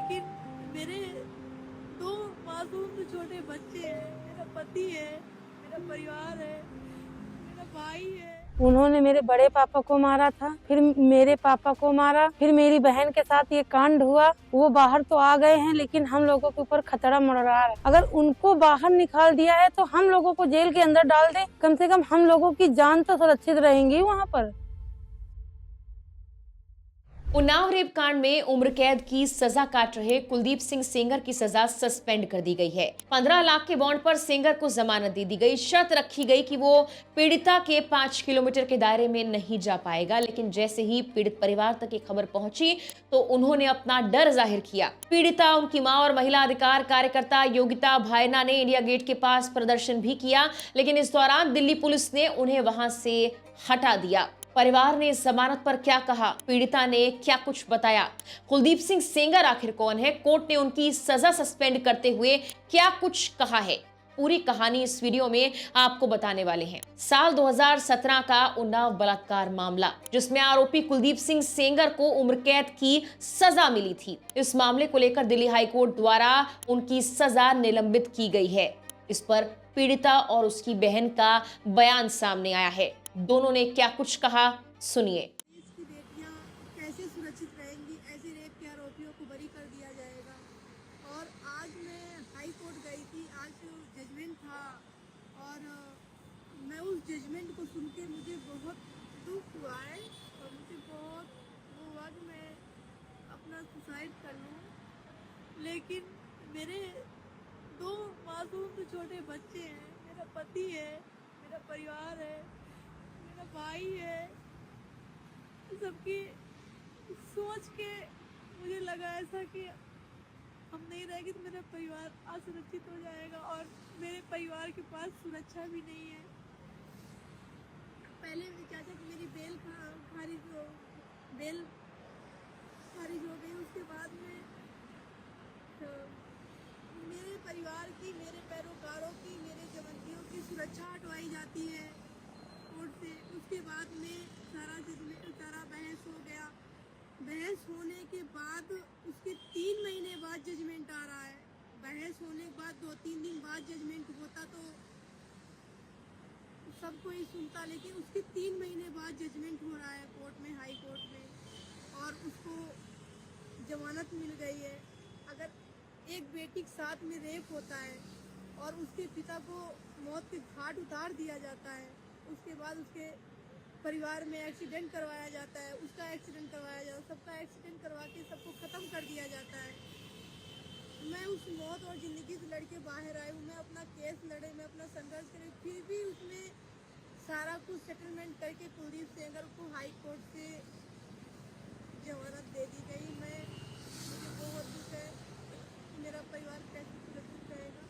लेकिन मेरे दो मासूम से छोटे बच्चे हैं, मेरा पति है, मेरा परिवार है, मेरा भाई है। उन्होंने मेरे बड़े पापा को मारा था, फिर मेरे पापा को मारा, फिर मेरी बहन के साथ ये कांड हुआ। वो बाहर तो आ गए हैं, लेकिन हम लोगों के ऊपर खतरा मंडरा है। अगर उनको बाहर निकाल दिया है तो हम लोगों को जेल के अंदर डाल दे, कम से कम हम लोगों की जान तो सुरक्षित रहेंगी वहाँ पर। उन्नाव रेप कांड में उम्र कैद की सजा काट रहे कुलदीप सिंह सेंगर की सजा सस्पेंड कर दी गई है। 15 लाख के बॉन्ड पर सेंगर को जमानत दे दी गई। शर्त रखी गई कि वो पीड़िता के 5 किलोमीटर के दायरे में नहीं जा पाएगा, लेकिन जैसे ही पीड़ित परिवार तक ये खबर पहुंची तो उन्होंने अपना डर जाहिर किया। पीड़िता, उनकी मां और महिला अधिकार कार्यकर्ता योगिता भायना ने इंडिया गेट के पास प्रदर्शन भी किया, लेकिन इस दौरान दिल्ली पुलिस ने उन्हें वहां से हटा दिया। परिवार ने जमानत पर क्या कहा, पीड़िता ने क्या कुछ बताया, कुलदीप सिंह सेंगर आखिर कौन है, कोर्ट ने उनकी सजा सस्पेंड करते हुए क्या कुछ कहा है, पूरी कहानी इस वीडियो में आपको बताने वाले हैं। साल 2017 का उन्नाव बलात्कार मामला, जिसमें आरोपी कुलदीप सिंह सेंगर को उम्र कैद की सजा मिली थी। इस मामले को लेकर दिल्ली हाईकोर्ट द्वारा उनकी सजा निलंबित की गई है। इस पर पीड़िता और उसकी बहन का बयान सामने आया है। दोनों ने क्या कुछ कहा, सुनिए। इसकी बेटियां कैसे सुरक्षित रहेंगी, ऐसे रेप के आरोपियों को बरी कर दिया जाएगा। और आज मैं हाई कोर्ट गई थी, आज जजमेंट था और मैं उस जजमेंट को सुन के मुझे बहुत दुख हुआ है और मुझे बहुत वो हुआ कि मैं अपना सुसाइड कर लूँ। लेकिन मेरे दो मासूम से छोटे बच्चे हैं, मेरा पति है, मेरा परिवार है, मेरा भाई है। सबकी सोच के मुझे लगा ऐसा कि हम नहीं रहेंगे तो मेरा परिवार असुरक्षित हो जाएगा और मेरे परिवार के पास सुरक्षा भी नहीं है। पहले चाचा की मेरी बेल खारिज हो गई, उसके बाद में तो मेरे परिवार की, मेरे पैरोकारों की, मेरे जवंतियों की सुरक्षा हटवाई जाती है कोर्ट से। उसके बाद में सारा बहस हो गया। बहस होने के बाद उसके 3 महीने बाद जजमेंट आ रहा है। बहस होने के बाद 2-3 दिन बाद जजमेंट होता तो सब कोई सुनता, लेकिन उसके 3 महीने बाद जजमेंट हो रहा है कोर्ट में, हाई कोर्ट में, और उसको जमानत मिल गई है। अगर एक बेटी के साथ में रेप होता है और उसके पिता को मौत के घाट उतार दिया जाता है, उसके बाद उसके परिवार में एक्सीडेंट करवाया जाता है, उसका एक्सीडेंट करवाया जाता है, सबका एक्सीडेंट करवा के सबको ख़त्म कर दिया जाता है। मैं उस मौत और ज़िंदगी से लड़के बाहर आई हूँ। मैं अपना केस लड़े, मैं अपना संघर्ष करे, फिर भी उसमें सारा कुछ सेटलमेंट करके कुलदीप सेंगर को हाई कोर्ट से जमानत दे दी गई। मुझे बहुत दुख है कि मेरा परिवार कैसे सुरक्षित रहेगा,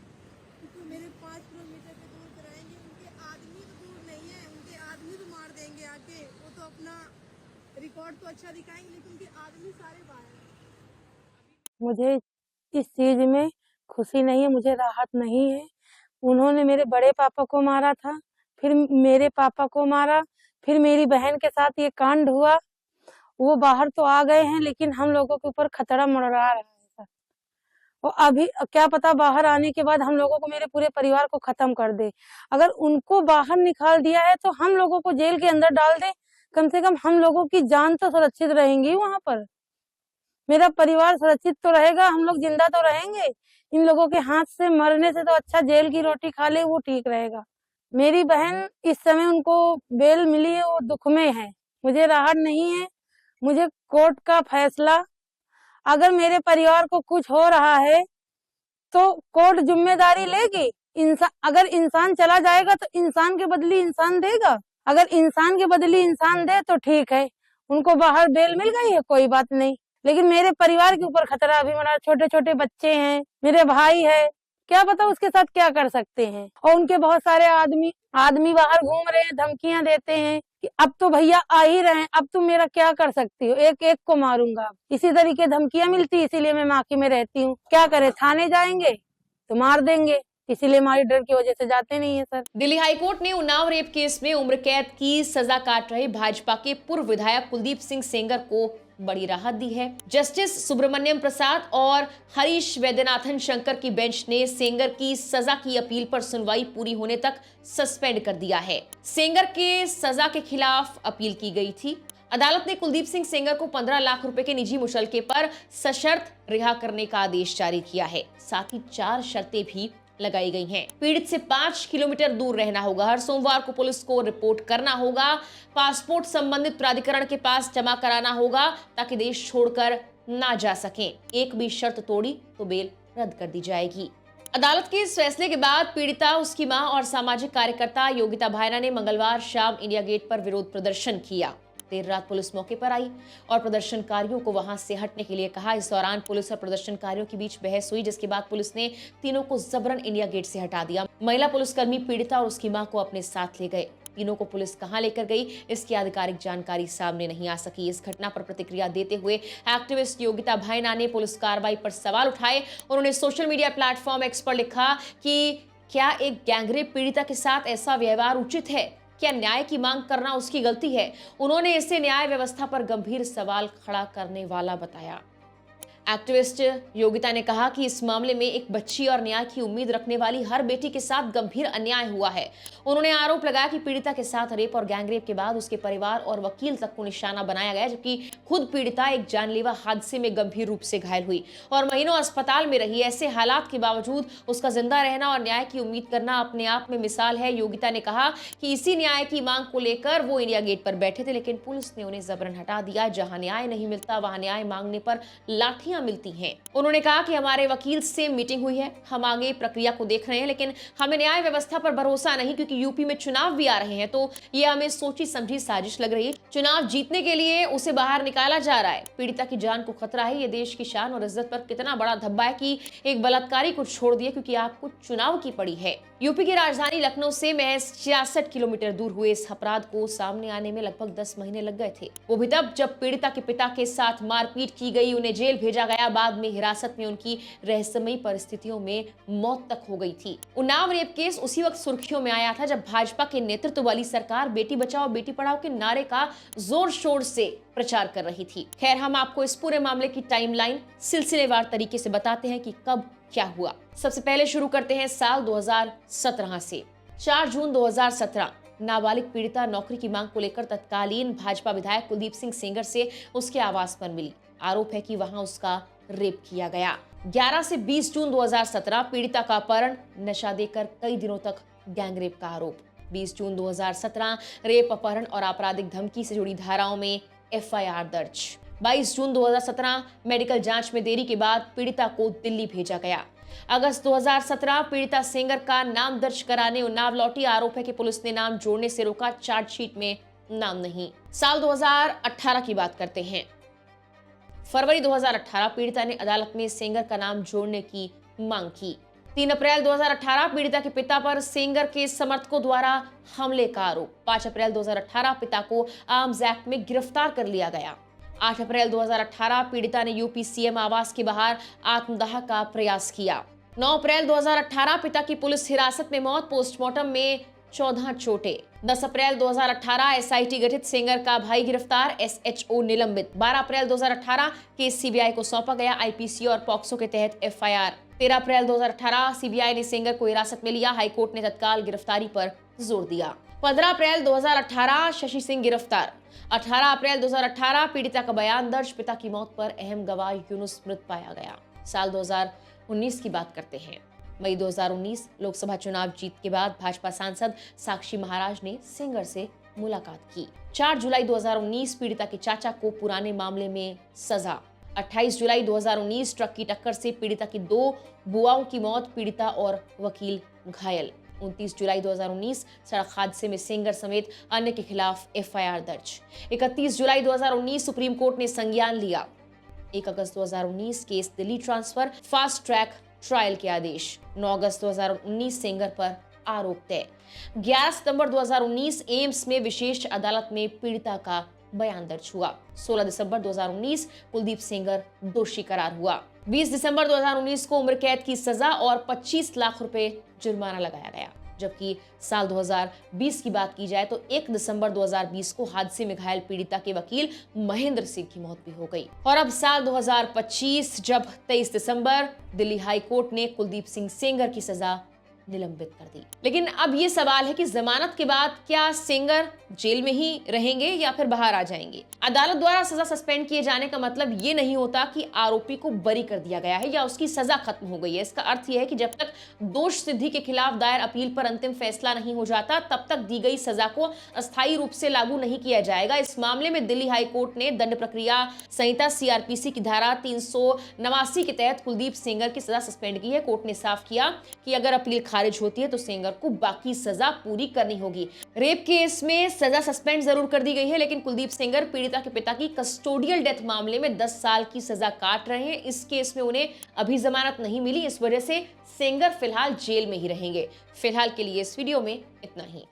क्योंकि मेरे 5 किलोमीटर के दूर कराएंगे। उनके आदमी तो दूर नहीं है, उनके आदमी तो मार देंगे आके, वो तो अपना रिकॉर्ड तो अच्छा दिखाएंगे, लेकिन उनके आदमी सारे बाहर हैं। मुझे इस चीज में खुशी नहीं है, मुझे राहत नहीं है। उन्होंने मेरे बड़े पापा को मारा था, फिर मेरे पापा को मारा, फिर मेरी बहन के साथ ये कांड हुआ। वो बाहर तो आ गए हैं, लेकिन हम लोगों के ऊपर खतरा मंडरा रहा है सर। और अभी क्या पता बाहर आने के बाद हम लोगों को, मेरे पूरे परिवार को खत्म कर दे। अगर उनको बाहर निकाल दिया है तो हम लोगों को जेल के अंदर डाल दे, कम से कम हम लोगों की जान तो सुरक्षित रहेंगी वहां पर। मेरा परिवार सुरक्षित तो रहेगा, हम लोग जिंदा तो रहेंगे। इन लोगों के हाथ से मरने से तो अच्छा जेल की रोटी खा ले, वो ठीक रहेगा। मेरी बहन इस समय उनको बेल मिली है, वो दुख में है, मुझे राहत नहीं है। मुझे कोर्ट का फैसला, अगर मेरे परिवार को कुछ हो रहा है तो कोर्ट जिम्मेदारी लेगी। अगर इंसान चला जाएगा तो इंसान के बदले इंसान देगा। अगर इंसान के बदले इंसान दे तो ठीक है, उनको बाहर बेल मिल गई है, कोई बात नहीं। लेकिन मेरे परिवार के ऊपर खतरा अभी बना, छोटे छोटे बच्चे हैं, मेरे भाई है, क्या पता उसके साथ क्या कर सकते हैं। और उनके बहुत सारे आदमी बाहर घूम रहे हैं, धमकियां देते हैं कि अब तो भैया आ ही रहे हैं, अब तुम मेरा क्या कर सकती हो, एक एक को मारूंगा। इसी तरीके धमकियां मिलती, इसीलिए मैं माखी में रहती हूँ। क्या करे, थाने जाएंगे तो मार देंगे, इसीलिए हमारी डर की वजह से जाते नहीं है सर। दिल्ली हाईकोर्ट ने उन्नाव रेप केस में उम्र कैद की सजा काट रहे भाजपा के पूर्व विधायक कुलदीप सिंह सेंगर को बड़ी राहत दी है। जस्टिस सुब्रमण्यम प्रसाद और हरीश वैद्यनाथन शंकर की बेंच ने सेंगर की सजा की अपील पर सुनवाई पूरी होने तक सस्पेंड कर दिया है। सेंगर के सजा के खिलाफ अपील की गई थी। अदालत ने कुलदीप सिंह सेंगर को 15 लाख रुपए के निजी मुचलके पर सशर्त रिहा करने का आदेश जारी किया है। साथ ही 4 शर्तें भी लगाई गई हैं। पीड़ित से 5 किलोमीटर दूर रहना होगा, हर सोमवार को पुलिस को रिपोर्ट करना होगा, पासपोर्ट संबंधित प्राधिकरण के पास जमा कराना होगा ताकि देश छोड़कर ना जा सकें। एक भी शर्त तोड़ी तो बेल रद्द कर दी जाएगी। अदालत के इस फैसले के बाद पीड़िता, उसकी मां और सामाजिक कार्यकर्ता योगिता भायना ने मंगलवार शाम इंडिया गेट पर विरोध प्रदर्शन किया। देर रात पुलिस मौके पर आई और प्रदर्शनकारियों को वहां से हटने के लिए कहा। इस दौरान पुलिस और प्रदर्शनकारियों के बीच बहस हुई, जिसके बाद पुलिस ने तीनों को जबरन इंडिया गेट से हटा दिया। महिला पुलिसकर्मी पीड़िता और उसकी मां को अपने साथ ले गए। तीनों को पुलिस कहां लेकर गई, इसकी आधिकारिक जानकारी सामने नहीं आ सकी। इस घटना पर प्रतिक्रिया देते हुए एक्टिविस्ट योगिता भायना ने पुलिस कार्रवाई पर सवाल उठाए। उन्होंने सोशल मीडिया प्लेटफॉर्म एक्स पर लिखा कि क्या एक गैंगरेप पीड़िता के साथ ऐसा व्यवहार उचित है? क्या न्याय की मांग करना उसकी गलती है? उन्होंने इसे न्याय व्यवस्था पर गंभीर सवाल खड़ा करने वाला बताया। एक्टिविस्ट योगिता ने कहा कि इस मामले में एक बच्ची और न्याय की उम्मीद रखने वाली हर बेटी के साथ गंभीर अन्याय हुआ है। उन्होंने आरोप लगाया कि पीड़िता के साथ रेप और गैंगरेप के बाद उसके परिवार और वकील तक को निशाना बनाया गया, जबकि खुद पीड़िता एक जानलेवा हादसे में गंभीर रूप से घायल हुई और महीनों अस्पताल में रही। ऐसे हालात के बावजूद उसका जिंदा रहना और न्याय की उम्मीद करना अपने आप में मिसाल है। योगिता ने कहा कि इसी न्याय की मांग को लेकर वो इंडिया गेट पर बैठे थे, लेकिन पुलिस ने उन्हें जबरन हटा दिया। जहां न्याय नहीं मिलता वहां न्याय मांगने पर लाठियां मिलती हैं। उन्होंने कहा कि हमारे वकील से मीटिंग हुई है, हम आगे प्रक्रिया को देख रहे हैं, लेकिन हमें न्याय व्यवस्था पर भरोसा नहीं, क्योंकि यूपी में चुनाव भी आ रहे हैं, तो ये हमें सोची समझी साजिश लग रही है। चुनाव जीतने के लिए उसे बाहर निकाला जा रहा है। पीड़िता की जान को खतरा है। ये देश की शान और इज्जत पर कितना बड़ा धब्बा है कि एक बलात्कारी को छोड़ दिया क्योंकि आपको चुनाव की पड़ी है। यूपी की राजधानी लखनऊ से महज 66 किलोमीटर दूर हुए इस अपराध को सामने आने में लगभग 10 महीने लग गए थे। वो भी तब जब पीड़िता के पिता के साथ मारपीट की गई, उन्हें जेल भेजा गया, बाद में हिरासत में उनकी रहस्यमयी परिस्थितियों में मौत तक हो गई थी। उन्नाव रेप केस उसी वक्त सुर्खियों में आया था जब भाजपा के नेतृत्व वाली सरकार बेटी बचाओ बेटी पढ़ाओ के नारे का जोर शोर से प्रचार कर रही थी। खैर, हम आपको इस पूरे मामले की टाइमलाइन सिलसिलेवार तरीके से बताते हैं कि कब क्या हुआ। सबसे पहले शुरू करते हैं साल 2017 से। 4 जून 2017 नाबालिग पीड़िता नौकरी की मांग को लेकर तत्कालीन भाजपा विधायक कुलदीप सिंह सेंगर से उसके आवास पर मिली। आरोप है कि वहां उसका रेप किया गया। 11 से 20 जून 2017 पीड़िता का अपहरण, नशा देकर कई दिनों तक गैंगरेप का आरोप। 20 जून 2017 रेप, अपहरण और आपराधिक धमकी से जुड़ी धाराओं में एफआईआर दर्ज। 22 जून 2017 मेडिकल जांच में देरी के बाद पीड़िता को दिल्ली भेजा गया। अगस्त 2017 पीड़िता सेंगर का नाम दर्ज कराने उन्नाव लौटी। आरोप है कि पुलिस ने नाम जोड़ने से रोका, चार्जशीट में नाम नहीं। साल 2018 की बात करते हैं। फरवरी 2018 पीड़िता ने अदालत में सेंगर का नाम जोड़ने की मांग की। 3 अप्रैल 2018 पीड़िता के पिता पर सेंगर के समर्थकों द्वारा हमले का आरोप। 5 अप्रैल 2018 पिता को आर्म्स एक्ट में गिरफ्तार कर लिया गया। 8 अप्रैल 2018 पीड़िता ने यूपी सीएम आवास के बाहर आत्मदाह का प्रयास किया। 9 अप्रैल 2018 पिता की पुलिस हिरासत में मौत, पोस्टमार्टम में 14 चोटें। 10 अप्रैल 2018 एसआईटी गठित, सेंगर का भाई गिरफ्तार, एसएचओ निलंबित। 12 अप्रैल 2018 केस सीबीआई को सौंपा गया, आईपीसी और पॉक्सो के तहत एफआईआर। 13 अप्रैल 2018 सीबीआई ने सेंगर को हिरासत में लिया, हाईकोर्ट ने तत्काल गिरफ्तारी पर जोर दिया। 15 अप्रैल 2018 शशि सिंह गिरफ्तार। 18 अप्रैल 2018 पीड़िता का बयान दर्ज, पिता की मौत पर अहम गवाह यूनुस मृत पाया गया। साल 2019 की बात करते हैं। मई 2019 लोकसभा चुनाव जीत के बाद भाजपा सांसद साक्षी महाराज ने सेंगर से मुलाकात की। 4 जुलाई 2019 पीड़िता के चाचा को पुराने मामले में सजा। 28 जुलाई 2019 ट्रक की टक्कर से पीड़िता की 2 बुआओं की मौत, पीड़िता और वकील घायल। 29 जुलाई 2019 सड़क हादसे में सेंगर समेत अन्य के खिलाफ एफआईआर दर्ज। 31 जुलाई 2019 सुप्रीम कोर्ट ने संज्ञान लिया। 1 अगस्त 2019 case Delhi transfer, fast track trial के आदेश। 9 अगस्त 2019 सेंगर पर आरोप तय। 11 सितंबर 2019 एम्स में विशेष अदालत में पीड़िता का बयान दर्ज हुआ। 16 दिसंबर 2019 कुलदीप सेंगर दोषी करार हुआ। 20 दिसंबर 2019 को उम्र कैद की सजा और 25 लाख रुपए जुर्माना लगाया गया। जबकि साल 2020 की बात की जाए तो 1 दिसंबर 2020 को हादसे में घायल पीड़िता के वकील महेंद्र सिंह की मौत भी हो गई। और अब साल 2025 जब 23 दिसंबर दिल्ली हाई कोर्ट ने कुलदीप सिंह सेंगर की सजा निलंबित कर दी। लेकिन अब ये सवाल है कि जमानत के बाद क्या सेंगर जेल में ही रहेंगे या फिर बाहर आ जाएंगे। अदालत द्वारा सजा सस्पेंड किए जाने का मतलब ये नहीं होता कि आरोपी को बरी कर दिया गया है या उसकी सजा खत्म हो गई है। इसका अर्थ यह है कि जब तक दोष सिद्धि के खिलाफ दायर अपील पर अंतिम फैसला नहीं हो जाता तब तक दी गई सजा को अस्थायी रूप से लागू नहीं किया जाएगा। इस मामले में दिल्ली हाई कोर्ट ने दंड प्रक्रिया संहिता सीआरपीसी की धारा 389 के तहत कुलदीप सेंगर की सजा सस्पेंड की है। कोर्ट ने साफ किया कि अगर अपील खारिज होती है तो सेंगर को बाकी सजा पूरी करनी होगी। रेप केस में सजा सस्पेंड जरूर कर दी गई है, लेकिन कुलदीप सेंगर पीड़िता के पिता की कस्टोडियल डेथ मामले में 10 साल की सजा काट रहे हैं। इस केस में उन्हें अभी जमानत नहीं मिली, इस वजह से सेंगर फिलहाल जेल में ही रहेंगे। फिलहाल के लिए इस वीडियो में इतना ही।